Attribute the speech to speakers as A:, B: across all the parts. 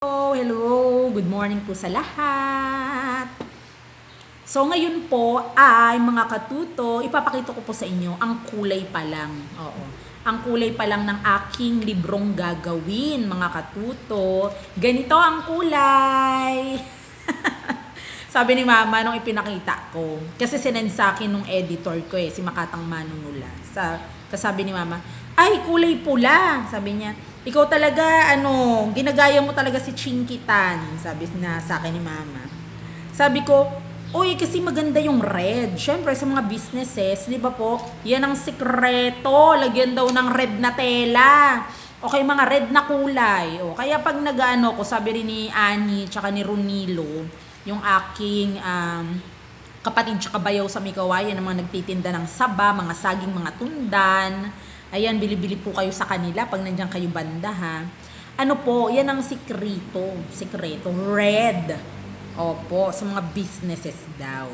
A: Hello, good morning po sa lahat. So ngayon po ay mga katuto, ipapakita ko po sa inyo ang kulay pa lang. Oo. Ang kulay pa lang ng aking librong gagawin, mga katuto. Ganito ang kulay. Sabi ni Mama nung ipinakita ko. Kasi sinend sa akin nung editor ko si Makatang Manunula. Sabi ni Mama, ay kulay pula. Sabi niya, ikaw talaga, ginagaya mo talaga si Chinkitan. Sabi na sa akin ni Mama. Sabi ko, uy, kasi maganda yung red. Siyempre, sa mga businesses, di ba po, yan ang sikreto. Lagyan daw ng red na tela. Okay, mga red na kulay. O, kaya pag nag-ano ko, sabi rin ni Annie, tsaka ni Ronilo, yung aking kapatid tsaka bayaw sa Mikawayan, ang mga nagtitinda ng saba, mga saging, mga tundan. Ayan, bili-bili po kayo sa kanila pag nandiyan kayo banda, ha. Ano po, yan ang sikreto. Red. Opo, sa mga businesses daw.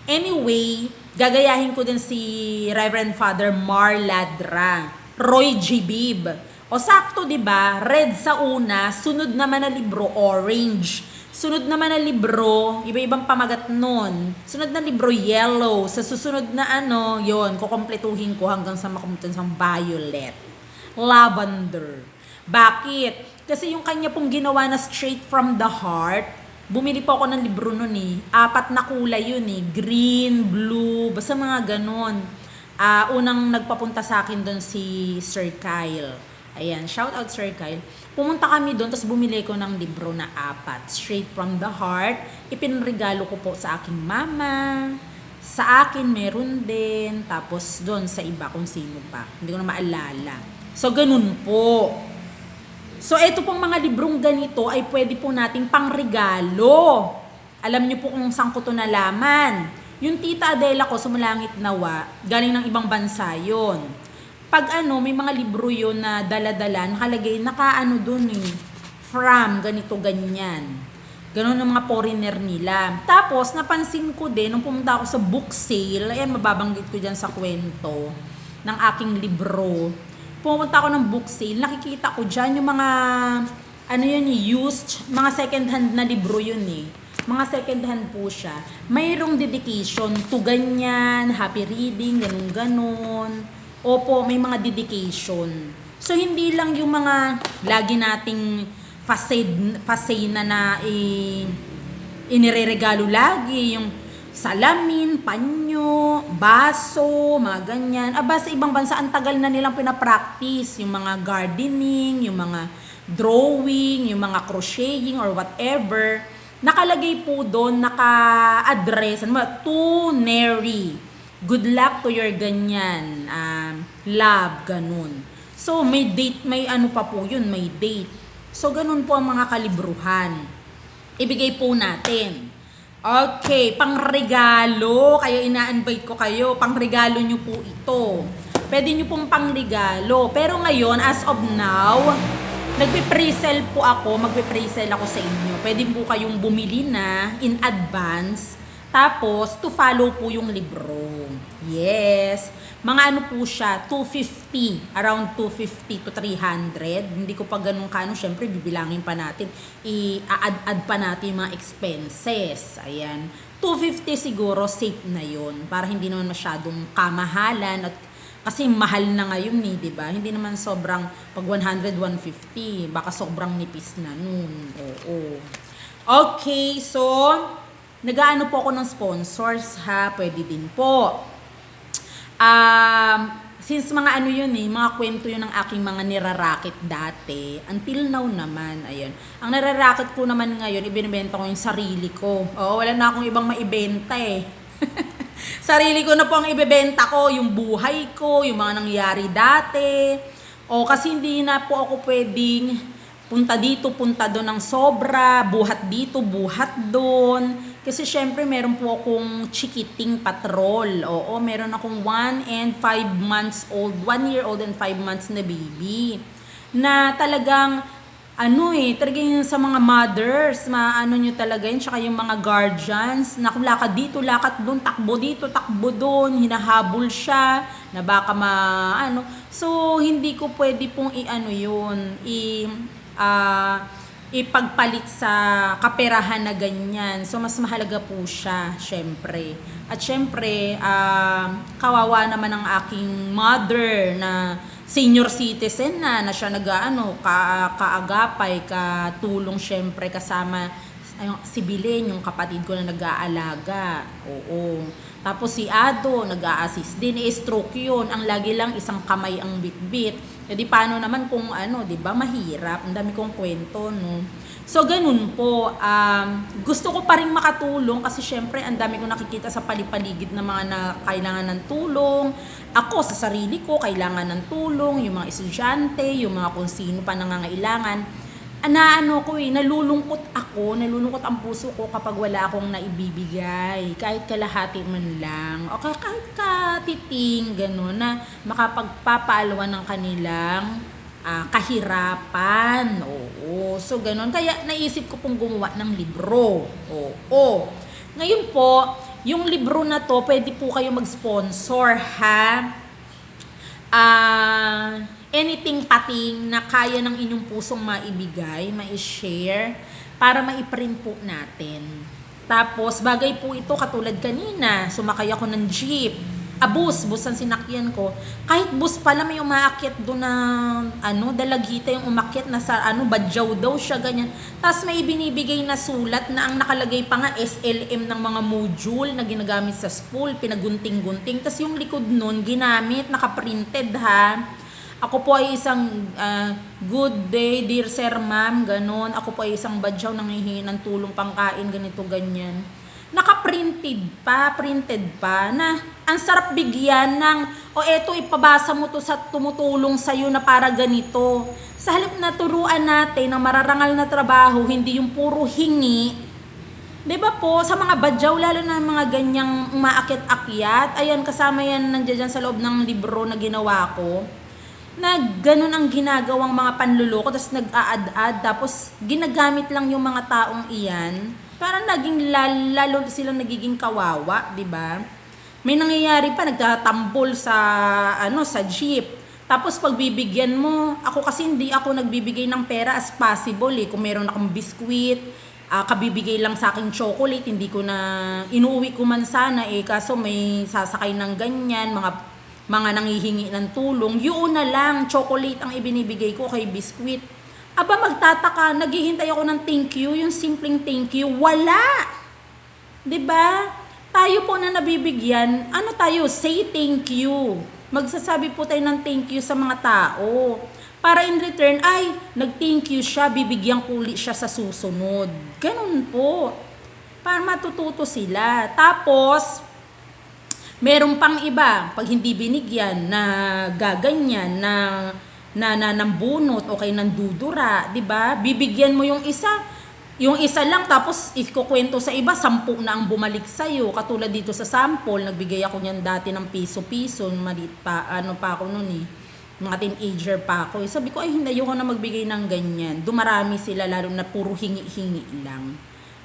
A: Anyway, gagayahin ko din si Reverend Father Mar Ladra, Roy G. Bib. O sakto, 'di ba? Red sa una, sunod naman na libro orange. Sunod naman na libro, iba-ibang pamagat nun. Sunod na libro yellow. Sa susunod na yon, kukompletuhin ko hanggang sa makumpletuhin sa violet. Lavender. Bakit? Kasi yung kanya pong ginawa na straight from the heart, bumili po ako ng libro nun 4 na kulay yun green, blue, basta mga ganon. Unang nagpapunta sa akin doon si Sir Kyle. Ayan, shout out Sir Kyle. Pumunta kami doon, tapos bumili ko ng libro na 4. Straight from the heart. Ipinregalo ko po sa aking mama. Sa akin meron din. Tapos doon sa iba kung sino pa. Hindi ko na maalala. So, ganun po. So, eto pong mga librong ganito ay pwede po nating pangregalo. Alam niyo po kung saan ko to nalaman. Yung tita Adela ko, Sumulangit Nawa, galing ng ibang bansa yon. Pag may mga libro yon na dala-dala, nakalagay, doon from, ganito, ganyan. Ganon ang mga foreigner nila. Tapos, napansin ko din, nung pumunta ako sa book sale, ayan, mababanggit ko dyan sa kwento ng aking libro. Pumunta ako ng book sale, nakikita ko dyan yung mga, used, mga second hand na libro yun Mga second hand po siya. Mayroong dedication to ganyan, happy reading, ganun-ganon. Opo, may mga dedication. So, hindi lang yung mga lagi nating fasade na inireregalo lagi. Yung salamin, panyo, baso, mga ganyan. Sa ibang bansa, ang tagal na nilang pinapractice. Yung mga gardening, yung mga drawing, yung mga crocheting or whatever. Nakalagay po doon, naka-address, to Neri. Good luck to your ganyan, love, ganun. So, may date, may pa po yun, may date. So, ganun po ang mga kalibruhan. Ibigay po natin. Okay, pangregalo, kaya ina-invite ko kayo, pangregalo nyo po ito. Pwede nyo pong pangregalo. Pero ngayon, as of now, magpe-presell ako sa inyo. Pwede po kayong bumili na in advance. Tapos, to follow po yung libro. Yes. Mga po siya, 250. Around 250 to 300. Hindi ko pa ganun syempre, bibilangin pa natin. I-add pa natin yung mga expenses. Ayan. 250 siguro, safe na yun. Para hindi naman masyadong kamahalan. At kasi mahal na ngayon diba? Hindi naman sobrang, pag 100, 150. Baka sobrang nipis na nun. Oo. Okay, so nag-aano po ako ng sponsors, ha? Pwede din po. Since mga mga kwento yun ng aking mga niraraket dati, until now naman, ayun. Ang niraraket ko naman ngayon, ibinibenta ko yung sarili ko. Wala na akong ibang maibenta Sarili ko na po ang ibebenta ko, yung buhay ko, yung mga nangyari dati. Kasi hindi na po ako pwedeng punta dito, punta doon ng sobra, buhat dito, buhat doon. Kasi syempre meron po akong chikiting patrol. Meron akong 1 and 5 months old, 1 year old and 5 months na baby. Na talagang, talagang sa mga mothers, nyo talaga yun, tsaka yung mga guardians, na kung lakad dito, lakad doon, takbo dito, takbo doon, hinahabol siya, na baka So, hindi ko pwede pong ipagpalit sa kaperahan na ganyan. So, mas mahalaga po siya, syempre. At syempre, kawawa naman ang aking mother na senior citizen na siya kaagapay, katulong syempre kasama si Bilen, yung kapatid ko na nag-aalaga. Oo. Tapos si Ado, nag-a-assist din. Stroke yun. Ang lagi lang isang kamay ang bitbit. E di paano naman kung di ba mahirap. Ang dami kong kwento, no? So, ganun po. Gusto ko pa rin makatulong kasi syempre, ang dami kong nakikita sa palipaligid na mga na kailangan ng tulong. Ako, sa sarili ko, kailangan ng tulong. Yung mga estudyante, yung mga kung sino pa nangangailangan. Nalulungkot ang puso ko kapag wala akong naibibigay. Kahit kalahati man lang. O kahit katiting, gano'n, na makapagpapaalawan ng kanilang kahirapan. Oo. So, gano'n. Kaya naisip ko pong gumawa ng libro. Oo. Ngayon po, yung libro na to, pwede po kayo mag-sponsor, ha? Anything pating na kaya ng inyong pusong maibigay, mai-share, para maiprint po natin. Tapos, bagay po ito katulad kanina, sumakay ako ng jeep. Bus ang sinakyan ko. Kahit bus pala may umaakyat doon na, dalagita yung umakyat na sa, badyaw daw siya, ganyan. Tapos may binibigay na sulat na ang nakalagay pa nga SLM ng mga module na ginagamit sa school, pinagunting-gunting. Tapos yung likod nun, ginamit, nakaprinted, ha. Ako po ay isang good day, dear sir, ma'am, ganon. Ako po ay isang badyaw nanghihingi ng tulong pangkain, ganito, ganyan. Naka-printed pa, na ang sarap bigyan ng, eto, ipabasa mo to sa tumutulong sa'yo na para ganito. Sa halip na turuan natin ng mararangal na trabaho, hindi yung puro hingi. Diba po, sa mga badyaw, lalo na mga ganyang umaakit-akyat, ayan, kasama yan nandiyan sa loob ng libro na ginawa ko, na ganun ang ginagawang mga panluloko, tapos nag-a-add-add, tapos ginagamit lang yung mga taong iyan, parang naging lalo silang nagiging kawawa, di ba? May nangyayari pa, nagtatambol sa jeep. Tapos pagbibigyan mo, ako kasi hindi ako nagbibigay ng pera as possible, Kung meron akong biskwit, kabibigay lang sa akin chocolate, hindi ko na, inuuwi ko man sana, kaso may sasakay ng ganyan, mga nanghihingi ng tulong, yun na lang, chocolate ang ibinibigay ko kay biskwit. Magtataka, naghihintay ako ng thank you, yung simpleng thank you, wala. 'Di ba? Tayo po na nabibigyan, say thank you. Magsasabi po tayo ng thank you sa mga tao. Para in return, nag-thank you siya, bibigyan ko ulit siya sa susunod. Ganun po. Para matututo sila. Tapos, meron pang iba, pag hindi binigyan, na gaganyan, na nambunot o kay nandudura, di ba? Bibigyan mo yung isa lang, tapos ikukwento sa iba, 10 na ang bumalik sa'yo. Katulad dito sa sample, nagbigay ako niyan dati ng piso-piso, maliit pa, pa ako noon mga teenager pa ako. Sabi ko, hindi ko na magbigay ng ganyan. Dumarami sila, lalo na puro hingi-hingi lang.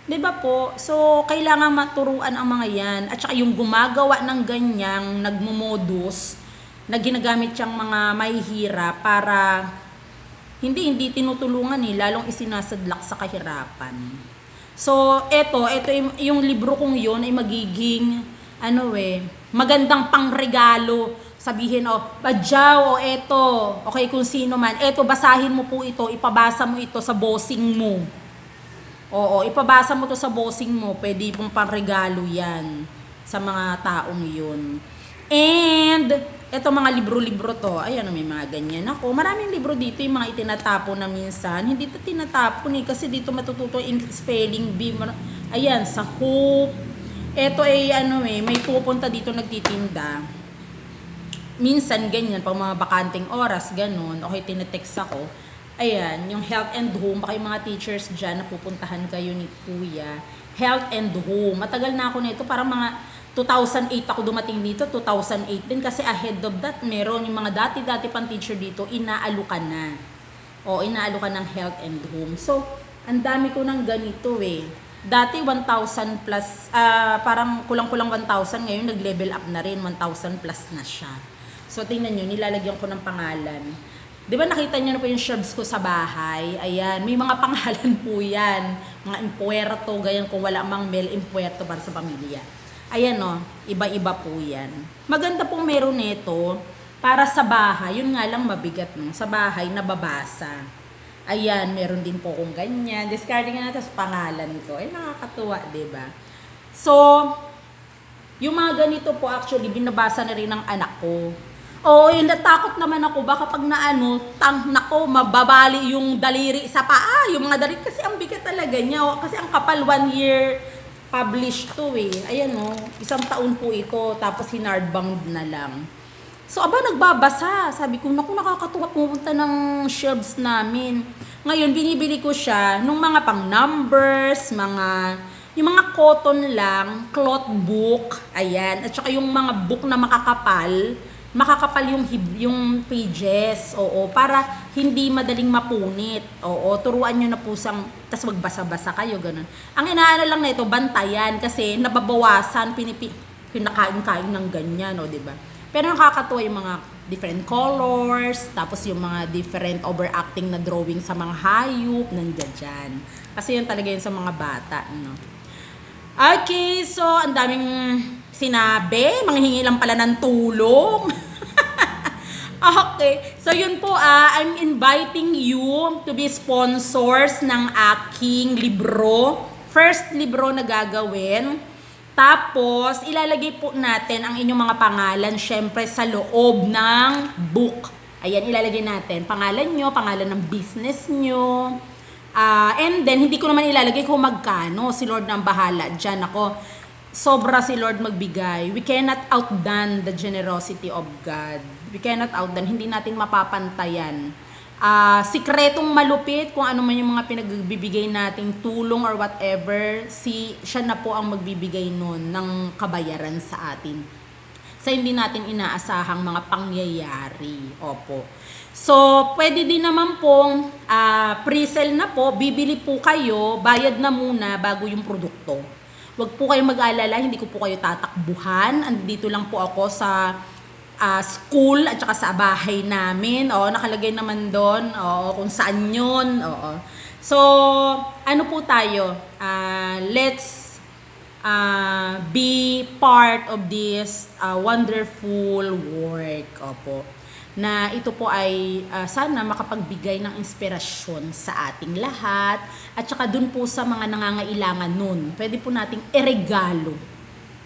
A: Diba po? So, kailangan maturuan ang mga yan. At saka yung gumagawa ng ganyang nagmumodus na ginagamit siyang mga mahihirap para hindi tinutulungan lalong isinasadlak sa kahirapan. So, ito yung libro kong yun ay magiging magandang pangregalo. Sabihin, badyaw, eto, okay, kung sino man, eto, basahin mo po ito, ipabasa mo ito sa bossing mo. Oo, ipabasa mo to sa bossing mo, pwede pong panregalo yan sa mga taong yun. And, eto mga libro-libro to, ayan, may mga ganyan ako. Maraming libro dito, yung mga itinatapo na minsan. Hindi ito tinatapon kasi dito matututo yung spelling bee. Ayan, sa hoop. Eto ay may pupunta dito nagtitinda. Minsan ganyan, pag mga bakanting oras, ganun, okay, tinetext ako. Ayan, yung health and home, baka yung mga teachers dyan, napupuntahan kayo ni Kuya. Health and home. Matagal na ako nito, parang mga 2008 ako dumating dito, 2008 din. Kasi ahead of that, meron yung mga dati-dati pang teacher dito, inaalukan na. Inaalukan ng health and home. So, ang dami ko ng ganito Dati 1,000 plus, parang kulang-kulang 1,000, ngayon nag-level up na rin, 1,000 plus na siya. So, tingnan nyo, nilalagyan ko ng pangalan. Di ba nakita niyo na po yung shelves ko sa bahay? Ayan, may mga pangalan po yan. Mga impuerto, ganyan kung wala mang mail, impuerto para sa pamilya. Ayan o, iba-iba po yan. Maganda pong meron nito para sa bahay. Yun nga lang mabigat no, sa bahay nababasa. Ayan, meron din po kung ganyan. Discarding na natin sa pangalan ko. Ay, nakakatuwa, di ba? So, yung mga ganito po actually, binabasa na rin ng anak ko. Oo, yung natakot naman ako, baka pag naano, nako, mababali yung daliri sa paa, yung mga daliri, kasi ang bigat talaga niya, kasi ang kapal 1 year published to eh. Ayan o, 1 taon po ito, tapos hinardbound na lang. So, aba, nagbabasa. Sabi ko, naku, nakakatuwa pumunta ng shelves namin. Ngayon, binibili ko siya nung mga pang numbers, yung mga cotton lang, cloth book, ayan, at saka yung mga book na makakapal yung pages, oo, para hindi madaling mapunit, oo, turuan nyo na po sang, tas magbasa-basa kayo, ganun. Ang inaano lang na ito, bantayan, kasi nababawasan, pinakain-kain ng ganyan, o, diba? Pero nakakatuwa yung mga different colors, tapos yung mga different overacting na drawing sa mga hayop, nandiyan dyan. Kasi yun talaga yun sa mga bata, no? Okay, so ang daming sinabi, manghihingi lang pala ng tulong. Okay, so yun po I'm inviting you to be sponsors ng aking libro. First libro na gagawin. Tapos, ilalagay po natin ang inyong mga pangalan, syempre sa loob ng book. Ayan, ilalagay natin. Pangalan nyo, pangalan ng business nyo. And then, hindi ko naman ilalagay kung magkano. Si Lord na ang bahala. Diyan ako. Sobra si Lord magbigay. We cannot outdone the generosity of God. We cannot outdone. Hindi natin mapapantayan. Sikretong malupit kung ano man yung mga pinagbibigay nating tulong or whatever, siya na po ang magbibigay nun ng kabayaran sa atin. Sa hindi natin inaasahang mga pangyayari. Opo. So, pwede din naman pong pre-sale na po, bibili po kayo, bayad na muna bago yung produkto. Huwag po kayong mag-alala, hindi ko po kayo tatakbuhan. Andito lang po ako sa school at saka sa bahay namin. Oo, nakalagay naman doon. Oo, kung saan yun. Oo. So, ano po tayo? Let's be part of this wonderful work. Opo. Na ito po ay sana makapagbigay ng inspirasyon sa ating lahat at saka dun po sa mga nangangailangan nun. Pwede po nating iregalo.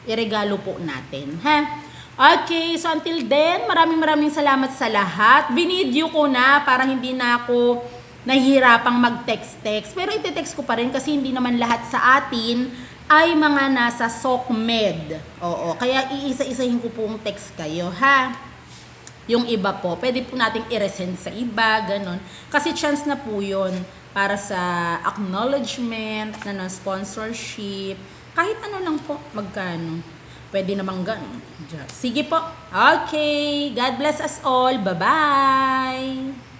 A: Iregalo po natin. Ha? Okay, so until then, maraming salamat sa lahat. Binidyo ko na para hindi na ako nahihirapang mag-text. Pero ite-text ko pa rin kasi hindi naman lahat sa atin ay mga nasa SOCMED. Oo, kaya iisa-isahin ko pong text kayo, ha? Yung iba po, pwede po nating i-resend sa iba, ganun. Kasi chance na po yun para sa acknowledgement, na sponsorship, kahit ano lang po, magkano. Pwede namang ganun. Sige po. Okay. God bless us all. Bye-bye.